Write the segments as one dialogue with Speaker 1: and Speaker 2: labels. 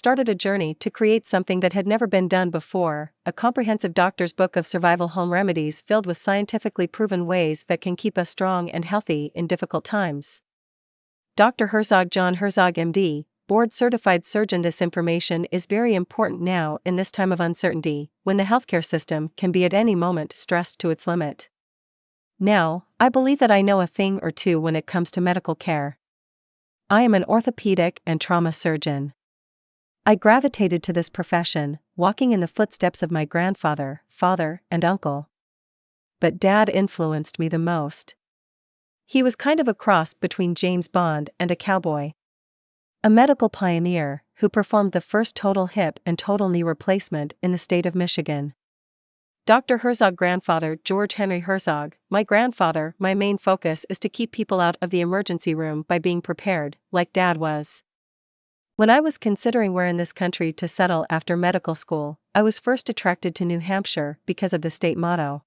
Speaker 1: started a journey to create something that had never been done before, a comprehensive doctor's book of survival home remedies filled with scientifically proven ways that can keep us strong and healthy in difficult times. Dr. Herzog John Herzog MD, board-certified surgeon. This information is very important now in this time of uncertainty, when the healthcare system can be at any moment stressed to its limit. Now, I believe that I know a thing or two when it comes to medical care. I am an orthopedic and trauma surgeon. I gravitated to this profession, walking in the footsteps of my grandfather, father, and uncle. But Dad influenced me the most. He was kind of a cross between James Bond and a cowboy. A medical pioneer who performed the first total hip and total knee replacement in the state of Michigan. Dr. Herzog grandfather George Henry Herzog, my grandfather. My main focus is to keep people out of the emergency room by being prepared, like Dad was. When I was considering where in this country to settle after medical school, I was first attracted to New Hampshire because of the state motto.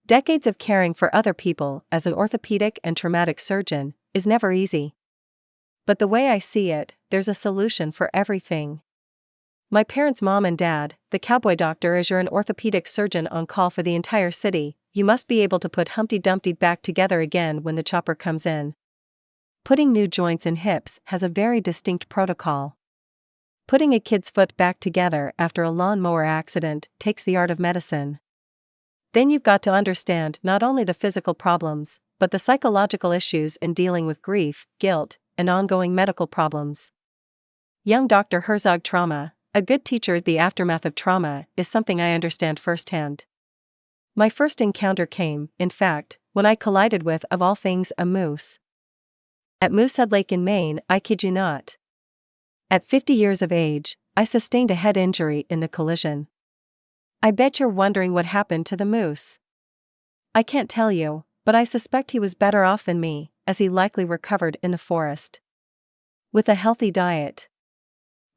Speaker 1: Decades of caring for other people as an orthopedic and traumatic surgeon is never easy. But the way I see it, there's a solution for everything. My parents' mom and dad, the cowboy doctor. As you're an orthopedic surgeon on call for the entire city, you must be able to put Humpty Dumpty back together again when the chopper comes in. Putting new joints in hips has a very distinct protocol. Putting a kid's foot back together after a lawnmower accident takes the art of medicine. Then you've got to understand not only the physical problems, but the psychological issues in dealing with grief, guilt, and ongoing medical problems. Young Dr. Herzog trauma. A good teacher. The aftermath of trauma is something I understand firsthand. My first encounter came, in fact, when I collided with, of all things, a moose. At Moosehead Lake in Maine, I kid you not. At 50 years of age, I sustained a head injury in the collision. I bet you're wondering what happened to the moose. I can't tell you, but I suspect he was better off than me, as he likely recovered in the forest. With a healthy diet.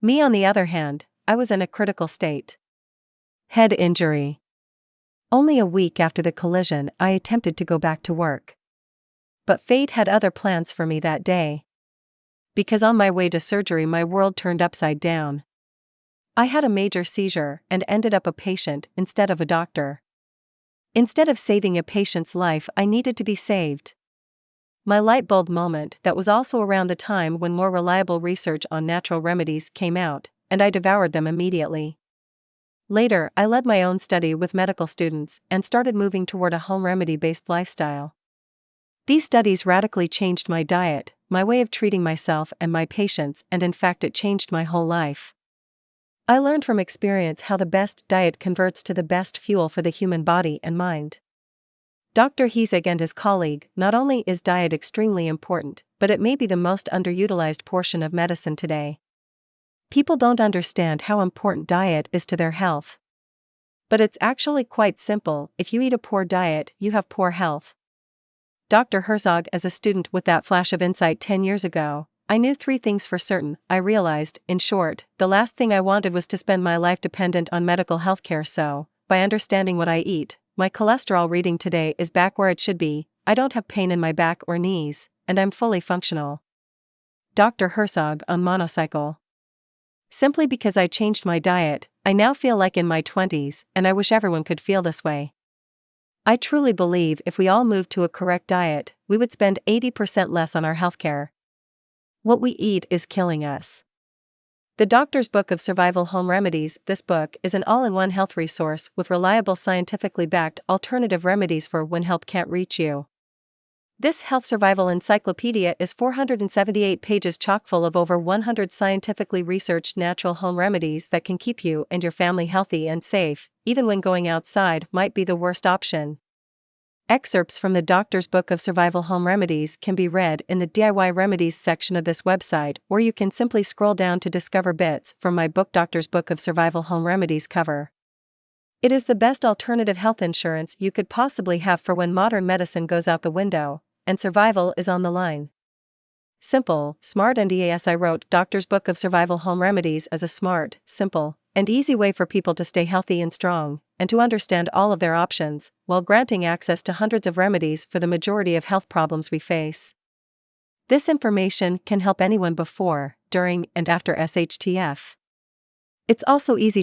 Speaker 1: Me on the other hand, I was in a critical state. Head injury. Only a week after the collision, I attempted to go back to work. But fate had other plans for me that day. Because on my way to surgery, my world turned upside down. I had a major seizure and ended up a patient instead of a doctor. Instead of saving a patient's life, I needed to be saved. My light bulb moment. That was also around the time when more reliable research on natural remedies came out, and I devoured them immediately. Later, I led my own study with medical students and started moving toward a home remedy-based lifestyle. These studies radically changed my diet, my way of treating myself and my patients, and in fact it changed my whole life. I learned from experience how the best diet converts to the best fuel for the human body and mind. Dr. Herzog and his colleague. Not only is diet extremely important, but it may be the most underutilized portion of medicine today. People don't understand how important diet is to their health. But it's actually quite simple. If you eat a poor diet, you have poor health. Dr. Herzog. As a student with that flash of insight 10 years ago, I knew 3 things for certain. I realized, in short, the last thing I wanted was to spend my life dependent on medical healthcare. So, by understanding what I eat, my cholesterol reading today is back where it should be, I don't have pain in my back or knees, and I'm fully functional. Dr. Herzog on monocycle. Simply because I changed my diet, I now feel like in my 20s, and I wish everyone could feel this way. I truly believe if we all moved to a correct diet, we would spend 80% less on our healthcare. What we eat is killing us. The Doctor's Book of Survival Home Remedies. This book is an all-in-one health resource with reliable scientifically backed alternative remedies for when help can't reach you. This health survival encyclopedia is 478 pages chock full of over 100 scientifically researched natural home remedies that can keep you and your family healthy and safe, even when going outside might be the worst option. Excerpts from the Doctor's Book of Survival Home Remedies can be read in the DIY Remedies section of this website, or you can simply scroll down to discover bits from my book Doctor's Book of Survival Home Remedies cover. It is the best alternative health insurance you could possibly have for when modern medicine goes out the window, and survival is on the line. Simple, smart and easy. I wrote Doctor's Book of Survival Home Remedies as a smart, simple, and easy way for people to stay healthy and strong, and to understand all of their options, while granting access to hundreds of remedies for the majority of health problems we face. This information can help anyone before, during, and after SHTF. It's also easy